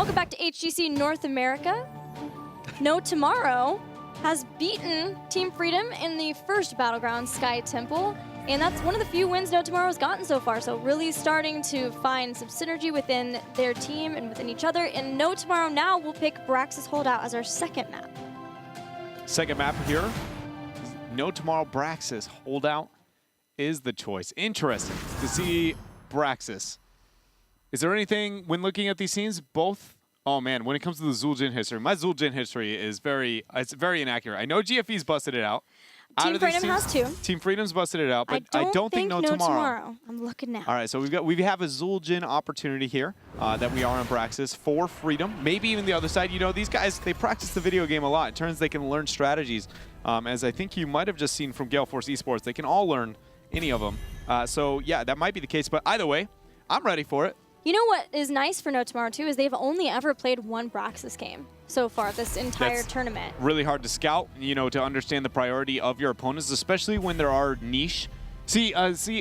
Welcome back to HGC North America. No Tommorrow has beaten Team Freedom in the first Battleground Sky Temple, and that's one of the few wins No Tommorrow has gotten so far, so really starting to find some synergy within their team and within each other, and No Tommorrow now will pick Braxis Holdout as our second map. Second map here. No Tommorrow Braxis Holdout is the choice. Interesting to see Braxis. Is there anything, when looking at these scenes, both, oh man, when it comes to the Zul'jin history, my Zul'jin history is very inaccurate. I know GFE's busted it out. Team Freedom has too. Team Freedom's busted it out, but I don't think No Tommorrow. I'm looking now. All right, so we have a Zul'jin opportunity here that we are on Braxis for Freedom. Maybe even the other side. You know, these guys, they practice the video game a lot. It turns they can learn strategies. As I think you might have just seen from Gale Force Esports, they can all learn any of them. So yeah, that might be the case. But either way, I'm ready for it. You know what is nice for No Tommorrow too is they've only ever played one Braxis game so far this entire tournament. Really hard to scout, you know, to understand the priority of your opponents, especially when there are niche. See,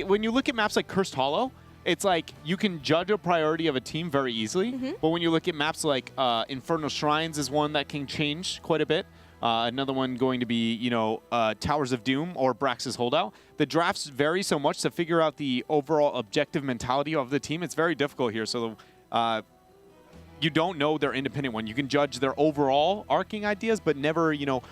when you look at maps like Cursed Hollow, it's like you can judge a priority of a team very easily. But when you look at maps like Infernal Shrines is one that can change quite a bit. Another one going to be, you know, Towers of Doom or Braxis Holdout. The drafts vary so much to figure out the overall objective mentality of the team. It's very difficult here. So you don't know their independent one. You can judge their overall arcing ideas, but never, you know,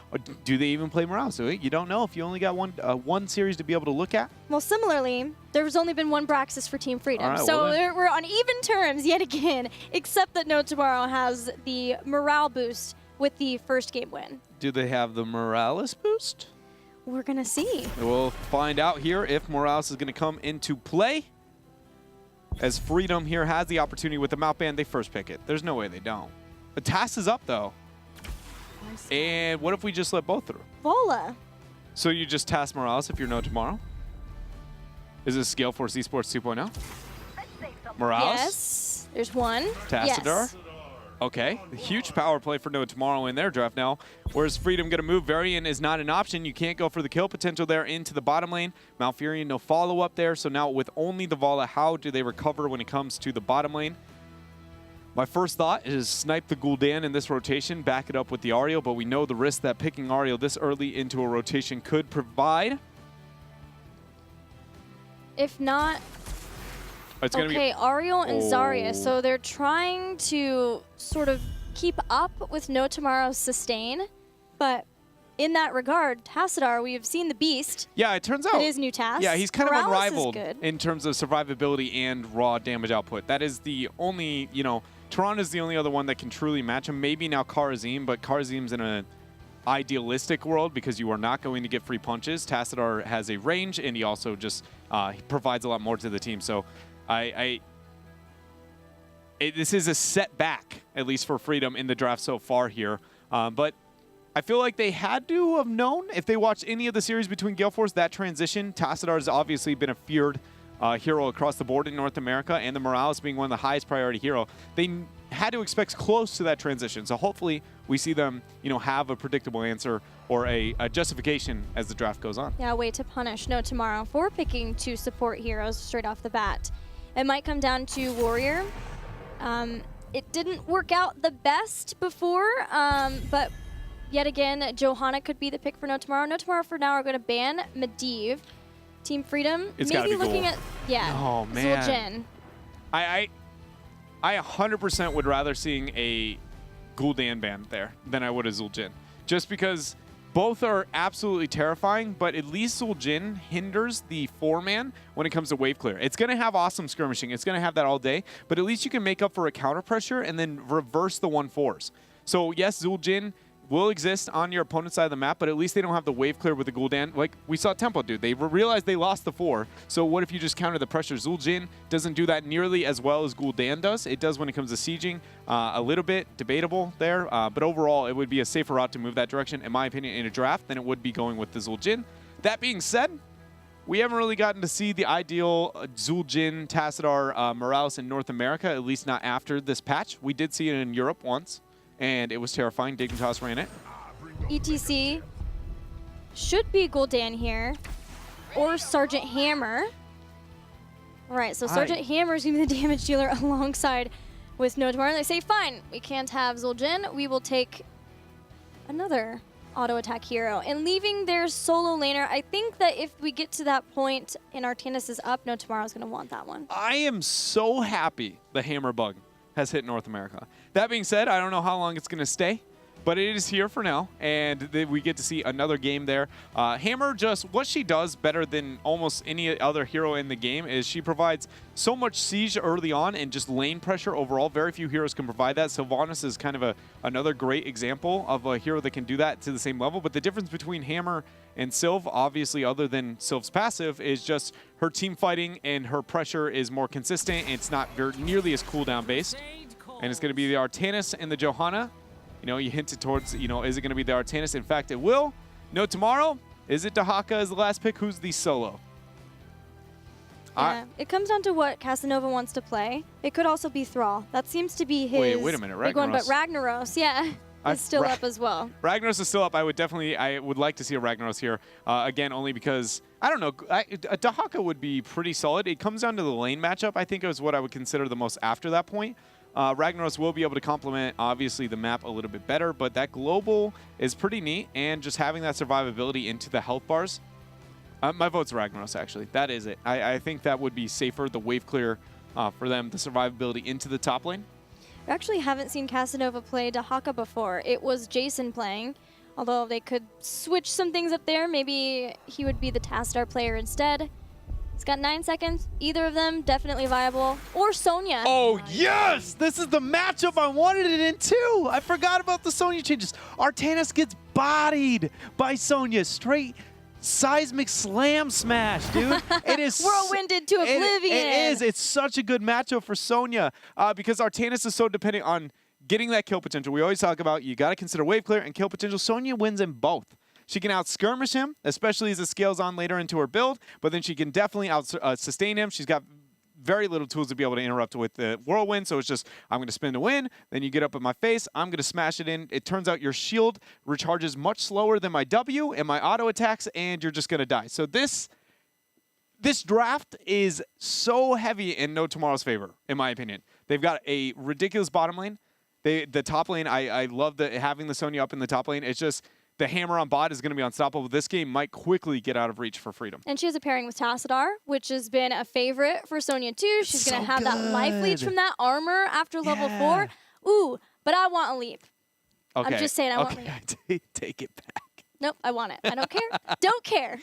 do they even play morale? So you don't know if you only got one series to be able to look at. Well, similarly, there's only been one Braxis for Team Freedom. Right, so we're on even terms yet again, except that No Tommorrow has the morale boost with the first game win. Do they have the Morales boost? We're going to see. We'll find out here if Morales is going to come into play. As Freedom here has the opportunity with the mount band, they first pick it. There's no way they don't. The task is up, though. And what if we just let both through? Vola. So you just task Morales if you're No Tommorrow? Is this Gale Force Esports 2.0? Morales? Yes. There's one. Tassadar? Yes. Okay, huge power play for No Tommorrow in their draft now. Where's Freedom going to move? Varian is not an option. You can't go for the kill potential there into the bottom lane. Malfurion, no follow-up there. So now with only the Vala, how do they recover when it comes to the bottom lane? My first thought is snipe the Gul'dan in this rotation, back it up with the Ariel, but we know the risk that picking Ariel this early into a rotation could provide. If not... It's okay, Ariel and Zarya. So they're trying to sort of keep up with No Tommorrow's sustain, but in that regard, Tassadar, we have seen the beast. Yeah, it turns out it is new task. Yeah, he's kind Morales of unrivaled in terms of survivability and raw damage output. That is the only, you know, Tehran is the only other one that can truly match him. Maybe now Kharazim, but Kharazim's in an idealistic world because you are not going to get free punches. Tassadar has a range, and he also just he provides a lot more to the team. So this is a setback, at least for Freedom in the draft so far here. But I feel like they had to have known if they watched any of the series between Gale Force, that transition. Tassadar has obviously been a feared hero across the board in North America, and the Morales being one of the highest priority hero. They had to expect close to that transition. So hopefully we see them, you know, have a predictable answer or a justification as the draft goes on. Yeah, a way to punish No Tommorrow for picking two support heroes straight off the bat. It might come down to Warrior. It didn't work out the best before, but yet again, Johanna could be the pick for No Tommorrow. No Tommorrow for now are going to ban Medivh. Team Freedom, it's maybe looking at, oh, man. Zul'jin. I 100% would rather seeing a Gul'dan ban there than I would a Zul'jin. Just because both are absolutely terrifying, but at least Zul'jin hinders the 4-man when it comes to wave clear. It's going to have awesome skirmishing. It's going to have that all day, but at least you can make up for a counter pressure and then reverse the 1-4s. So yes, Zul'jin will exist on your opponent's side of the map, but at least they don't have the wave clear with the Gul'dan. Like we saw Tempo do. They realized they lost the 4. So what if you just counter the pressure? Zul'jin doesn't do that nearly as well as Gul'dan does. It does when it comes to sieging. A little bit debatable there, but overall it would be a safer route to move that direction, in my opinion, in a draft than it would be going with the Zul'jin. That being said, we haven't really gotten to see the ideal Zul'jin, Tassadar, Morales in North America, at least not after this patch. We did see it in Europe once, and it was terrifying. Dignitas ran it. ETC should be Gul'dan here, or Sergeant Hammer. All right, so Sergeant Hammer is going to be the damage dealer alongside with No Tomorrow. They say, fine, we can't have Zul'jin. We will take another auto attack hero. And leaving their solo laner, I think that if we get to that point and Artanis is up, No Tomorrow's going to want that one. I am so happy the hammer bug has hit North America. That being said, I don't know how long it's going to stay, but it is here for now, and we get to see another game there. Hammer, just what she does better than almost any other hero in the game is she provides so much siege early on and just lane pressure overall. Very few heroes can provide that. Sylvanas is kind of another great example of a hero that can do that to the same level. But the difference between Hammer and Sylv, obviously other than Sylv's passive, is just her team fighting and her pressure is more consistent. It's not nearly as cooldown based. And it's going to be the Artanis and the Johanna. You know, you hinted towards, you know, is it going to be the Artanis? In fact, it will. No Tomorrow. Is it Dahaka as the last pick? Who's the solo? Yeah, it comes down to what Casanova wants to play. It could also be Thrall. That seems to be his wait a minute, big one, but Ragnaros, yeah, is still up as well. Ragnaros is still up. I would like to see a Ragnaros here. Again, only because, I don't know, a Dahaka would be pretty solid. It comes down to the lane matchup. I think it was what I would consider the most after that point. Ragnaros will be able to complement, obviously, the map a little bit better, but that global is pretty neat, and just having that survivability into the health bars. My vote's Ragnaros, actually. That is it. I think that would be safer, the wave clear for them, the survivability into the top lane. I actually haven't seen Casanova play Dahaka before. It was Jason playing, although they could switch some things up there. Maybe he would be the Tastar player instead. He's got 9 seconds. Either of them definitely viable. Or Sonya. Oh, yes! This is the matchup I wanted it in, too! I forgot about the Sonya changes. Artanis gets bodied by Sonya. Straight seismic slam smash, dude. It is whirlwinded to oblivion. It is. It's such a good matchup for Sonya because Artanis is so dependent on getting that kill potential. We always talk about you got to consider wave clear and kill potential. Sonya wins in both. She can out-skirmish him, especially as it scales on later into her build, but then she can definitely out-sustain him. She's got very little tools to be able to interrupt with the whirlwind, so it's just, I'm going to spin to win, then you get up in my face, I'm going to smash it in. It turns out your shield recharges much slower than my W and my auto attacks, and you're just going to die. So this draft is so heavy in No Tomorrow's favor, in my opinion. They've got a ridiculous bottom lane. The top lane, I love having the Sonya up in the top lane. It's just, the hammer on bot is going to be unstoppable. This game might quickly get out of reach for Freedom. And she has a pairing with Tassadar, which has been a favorite for Sonya too. She's going to have that life leech from that armor after level 4. Ooh, but I want a leap. Okay. I'm just saying I want a leap. Take it back. Nope, I want it. I don't care. Don't care.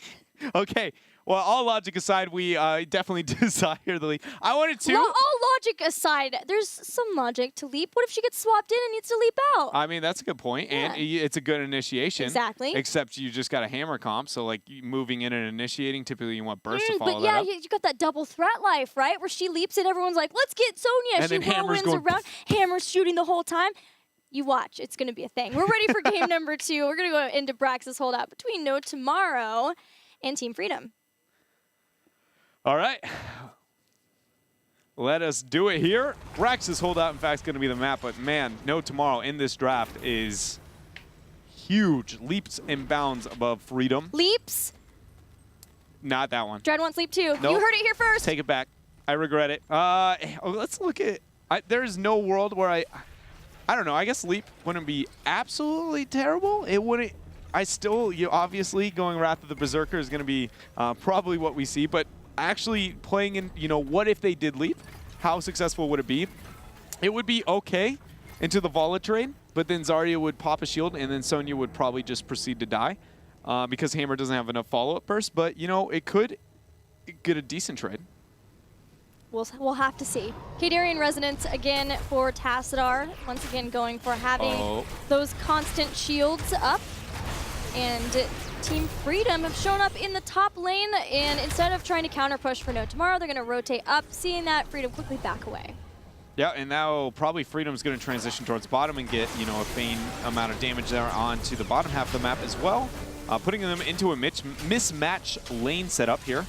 Okay. Well, all logic aside, we definitely desire the leap. I wanted to. All logic aside, there's some logic to leap. What if she gets swapped in and needs to leap out? I mean, that's a good point. Yeah. And it's a good initiation. Exactly. Except you just got a hammer comp. So, like, moving in and initiating, typically you want burst to follow but that yeah, up. you got that double threat life, right? Where she leaps and everyone's like, let's get Sonya. And she then Hammer's whirlwinds going around. Hammer's shooting the whole time. You watch. It's going to be a thing. We're ready for game number 2. We're going to go into Brax's holdout between No Tomorrow and Team Freedom. All right. Let us do it here. Brax's holdout, in fact, is going to be the map. But, man, No Tomorrow in this draft is huge. Leaps and bounds above Freedom. Leaps. Not that one. Dread wants leap too. Nope. You heard it here first. Take it back. I regret it. Let's look at... there's no world where I don't know. I guess leap wouldn't be absolutely terrible. It wouldn't... obviously, going Wrath of the Berserker is going to be probably what we see. But actually playing in, what if they did leap? How successful would it be? It would be okay into the Vala trade, but then Zarya would pop a shield, and then Sonya would probably just proceed to die because Hammer doesn't have enough follow-up burst. But, it could get a decent trade. We'll have to see. Kadarian Resonance again for Tassadar. Once again going for having those constant shields up. And Team Freedom have shown up in the top lane, and instead of trying to counter push for No Tomorrow, they're going to rotate up, seeing that Freedom quickly back away. Yeah, and now probably Freedom's going to transition towards bottom and get, a faint amount of damage there onto the bottom half of the map as well. Putting them into a mismatch lane setup here.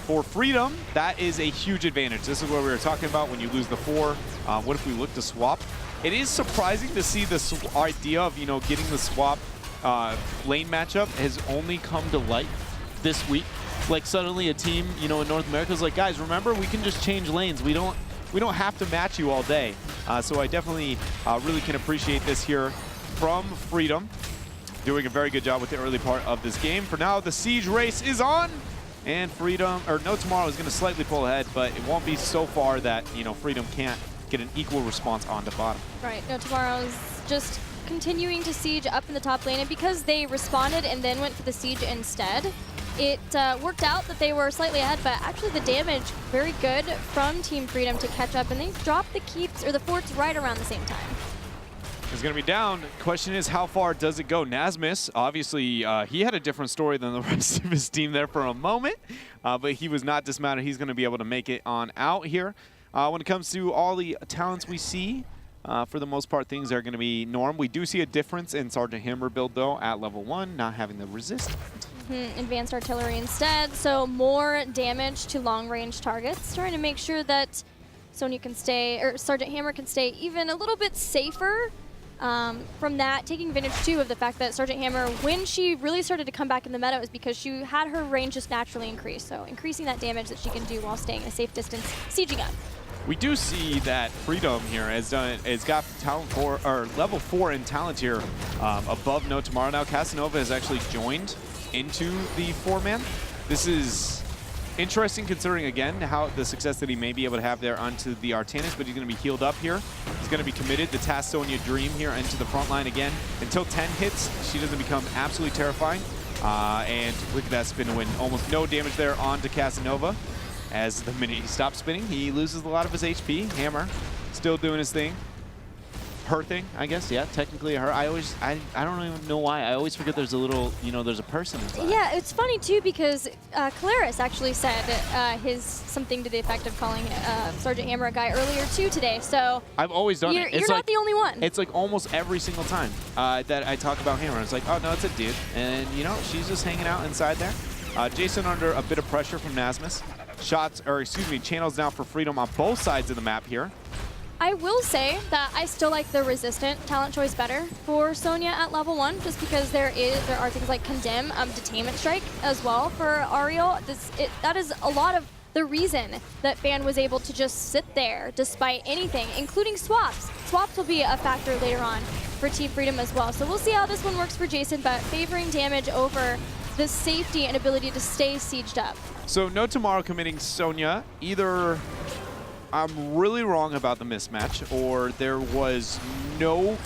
For Freedom, that is a huge advantage. This is what we were talking about when you lose the 4. What if we look to swap? It is surprising to see this idea of, getting the swap lane matchup has only come to light this week. Like suddenly a team, in North America is like, guys, remember, we can just change lanes. We don't we don't have to match you all day. So I definitely really can appreciate this here from Freedom. Doing a very good job with the early part of this game. For now, the siege race is on, and Freedom, or No Tommorrow is going to slightly pull ahead, but it won't be so far that, you know, Freedom can't get an equal response on the bottom. Right, No Tommorrow's just continuing to siege up in the top lane, and because they responded and then went for the siege instead, it worked out that they were slightly ahead, but actually the damage very good from Team Freedom to catch up, and they dropped the keeps or the forts right around the same time. Is going to be down. Question is, how far does it go? Nasmus, obviously, he had a different story than the rest of his team there for a moment, but he was not dismounted. He's going to be able to make it on out here. When it comes to all the talents we see, for the most part, things are going to be norm. We do see a difference in Sergeant Hammer build, though, at level 1, not having the resist. Advanced artillery instead, so more damage to long-range targets, trying to make sure that Sonya can stay, or Sergeant Hammer can stay even a little bit safer. From that, taking advantage too of the fact that Sergeant Hammer, when she really started to come back in the meta, is because she had her range just naturally increase. So increasing that damage that she can do while staying in a safe distance, sieging up. We do see that Freedom here has got talent 4 or level 4 in talent here above No Tommorrow. Now Casanova has actually joined into the 4-man. This is interesting considering, again, how the success that he may be able to have there onto the Artanis, but he's going to be healed up here. He's going to be committed. The Task Sonya Dream here into the front line again. Until 10 hits, she doesn't become absolutely terrifying. And look at that spin to win. Almost no damage there onto Casanova. As the minute he stops spinning, he loses a lot of his HP. Hammer still doing his thing. Her thing, I guess. Yeah, technically her. I don't even know why. I always forget there's a little, you know, there's a person inside. Yeah, it's funny too because Claris actually said something to the effect of calling Sergeant Hammer a guy earlier too today. So I've always done it. You're not the only one. It's like almost every single time that I talk about Hammer. It's like, oh no, it's a dude, and you know, she's just hanging out inside there. Jason under a bit of pressure from Nasmus. Channels now for Freedom on both sides of the map here. I will say that I still like the resistant talent choice better for Sonya at level 1, just because there are things like Condemn, Detainment Strike as well for Ariel. That is a lot of the reason that Fan was able to just sit there despite anything, including swaps. Swaps will be a factor later on for Team Freedom as well. So we'll see how this one works for Jason, but favoring damage over the safety and ability to stay sieged up. So No Tommorrow committing Sonya. Either I'm really wrong about the mismatch, or there was no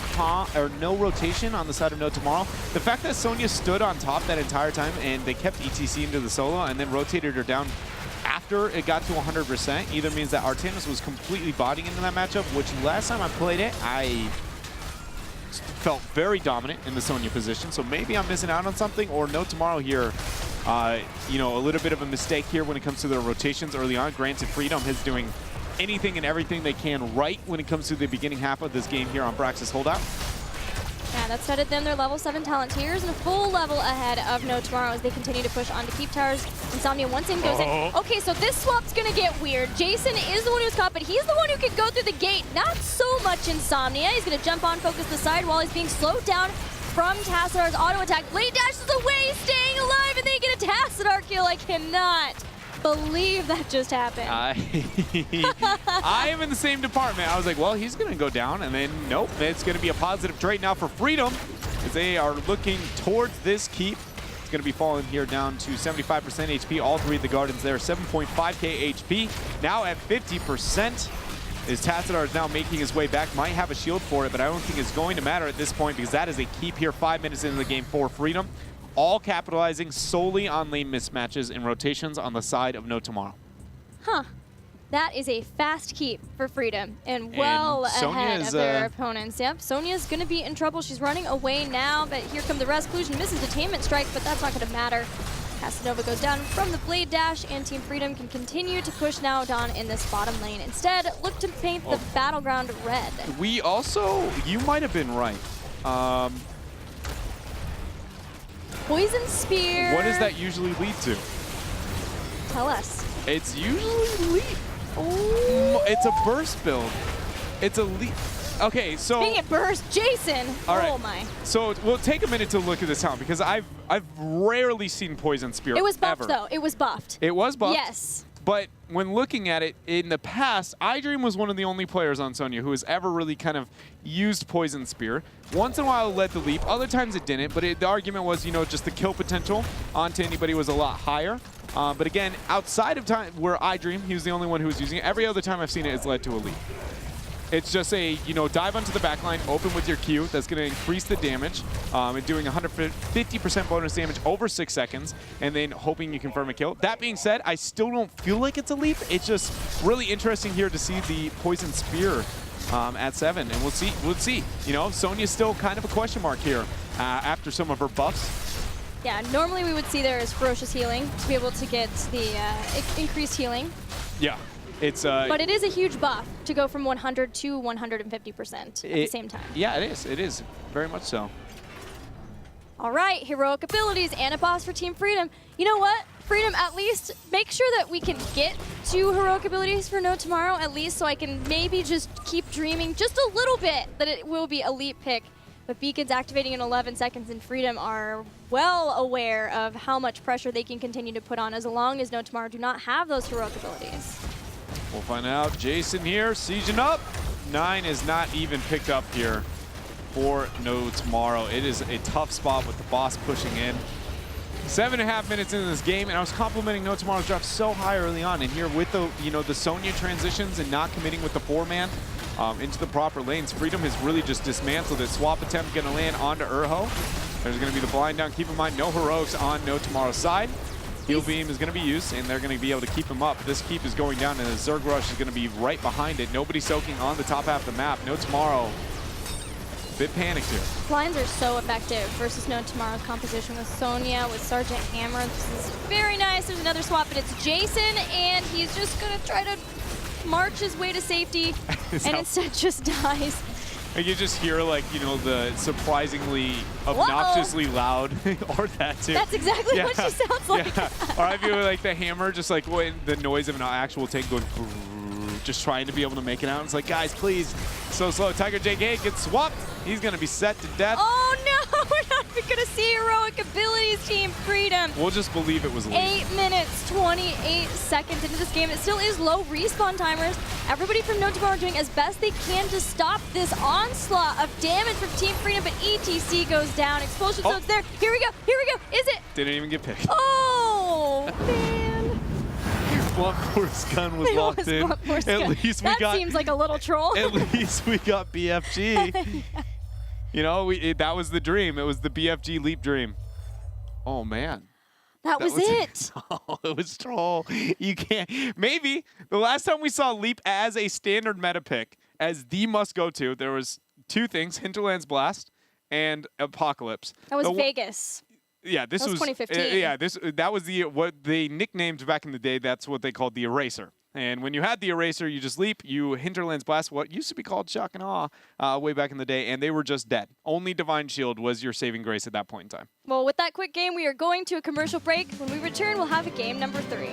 rotation on the side of No Tommorrow. The fact that Sonya stood on top that entire time and they kept ETC into the solo and then rotated her down after it got to 100% either means that Artanis was completely bodying into that matchup, which last time I played it, I felt very dominant in the Sonya position. So maybe I'm missing out on something, or No Tommorrow here, you know, a little bit of a mistake here when it comes to their rotations early on. Granted, Freedom is doing anything and everything they can right when it comes to the beginning half of this game here on Brax's holdout. Yeah, that started them their level 7 talent tiers and a full level ahead of No Tommorrow as they continue to push onto Keep Towers. Insomnia once in goes in. Okay, so this swap's gonna get weird. Jason is the one who's caught, but he's the one who can go through the gate. Not so much Insomnia. He's gonna jump on, focus the side while he's being slowed down from Tassidar's auto attack. Blade dashes away, staying alive, and they get a Tassadar kill. I cannot believe that just happened. I am in the same department. I was like, well, he's going to go down, and then nope, it's going to be a positive trade now for Freedom as they are looking towards this keep. It's going to be falling here down to 75% HP. All three of the Gardens there, 7.5k HP. Now at 50%. Is Tassadar is now making his way back. Might have a shield for it, but I don't think it's going to matter at this point because that is a keep here 5 minutes into the game for Freedom. All capitalizing solely on lane mismatches and rotations on the side of No Tommorrow. Huh. That is a fast keep for Freedom and well ahead of their opponents. Yep, Sonya's going to be in trouble. She's running away now, but here come the Resclusion. Misses Detainment Strike, but that's not going to matter. Casanova goes down from the Blade Dash, and Team Freedom can continue to push now down in this bottom lane. Instead, look to paint the battleground red. We also, you might have been right. Poison Spear. What does that usually lead to? Tell us. It's usually it's a burst build. It's a lead. Okay, so being it burst, Jason. All right. Oh my. So we'll take a minute to look at this talent because I've rarely seen Poison Spear. It was buffed ever. though. It was buffed. It was buffed. Yes. But when looking at it, in the past, iDream was one of the only players on Sonya who has ever really kind of used Poison Spear. Once in a while it led the leap, other times it didn't, but the argument was, you know, just the kill potential onto anybody was a lot higher. But again, outside of time where iDream, he was the only one who was using it. Every other time I've seen it, it's led to a leap. It's just a, you know, dive onto the backline, open with your Q. That's going to increase the damage and doing 150% bonus damage over 6 seconds, and then hoping you confirm a kill. That being said, I still don't feel like it's a leap. It's just really interesting here to see the Poison Spear at 7, and we'll see. We'll see. You know, Sonya's still kind of a question mark here after some of her buffs. Yeah, normally we would see there is Ferocious Healing to be able to get the increased healing. Yeah. It's but it is a huge buff to go from 100 to 150% at the same time. Yeah, it is. It is. Very much so. All right, heroic abilities and a boss for Team Freedom. You know what? Freedom, at least make sure that we can get to heroic abilities for No Tommorrow, at least so I can maybe just keep dreaming just a little bit that it will be elite pick. But Beacons activating in 11 seconds and Freedom are well aware of how much pressure they can continue to put on as long as No Tommorrow do not have those heroic abilities. We'll find out. Jason here, sieging up. 9 is not even picked up here for No Tommorrow. It is a tough spot with the boss pushing in. 7.5 minutes into this game, and I was complimenting No Tommorrow's draft so high early on. And here with the, you know, the Sonya transitions and not committing with the 4-man into the proper lanes, Freedom has really just dismantled it. Swap attempt going to land onto Urho. There's going to be the blind down. Keep in mind, no heroics on No Tommorrow's side. Heal Beam is going to be used, and they're going to be able to keep him up. This keep is going down, and the Zerg Rush is going to be right behind it. Nobody soaking on the top half of the map. No Tommorrow, a bit panicked here. Blinds are so effective versus No Tommorrow's composition with Sonya, with Sergeant Hammer. This is very nice. There's another swap, but it's Jason, and he's just going to try to march his way to safety, and instead just dies. And you just hear, like, you know, the surprisingly obnoxiously loud, or that too. That's exactly what she sounds like. Yeah. Or I feel like the hammer, just like when the noise of an actual tank going, just trying to be able to make it out. It's like, guys, please, so slow. Tiger JK gets swapped. He's going to be set to death. Oh, no, we're not even going to see heroic abilities, Team Freedom. We'll just believe it was late. 8 minutes, 28 seconds into this game. It still is low respawn timers. Everybody from No Tommorrow doing as best they can to stop this onslaught of damage from Team Freedom, but ETC goes down. Explosion zone's there. Here we go. Here we go. Is it? Didn't even get picked. Oh, man. Blunt force gun was locked in. At least we got. That seems like a little troll. At least we got BFG. Yeah. You know, that was the dream. It was the BFG leap dream. Oh man. That was it. Oh, it was troll. You can't. Maybe the last time we saw leap as a standard meta pick, as the must go to, there was 2 things: Hinterland's Blast and Apocalypse. That was Vegas. Yeah, this was 2015. Yeah, that was what they nicknamed back in the day. That's what they called the Eraser. And when you had the Eraser, you just leap. You Hinterland's Blast, what used to be called Shock and Awe way back in the day, and they were just dead. Only Divine Shield was your saving grace at that point in time. Well, with that quick game, we are going to a commercial break. When we return, we'll have a game number 3.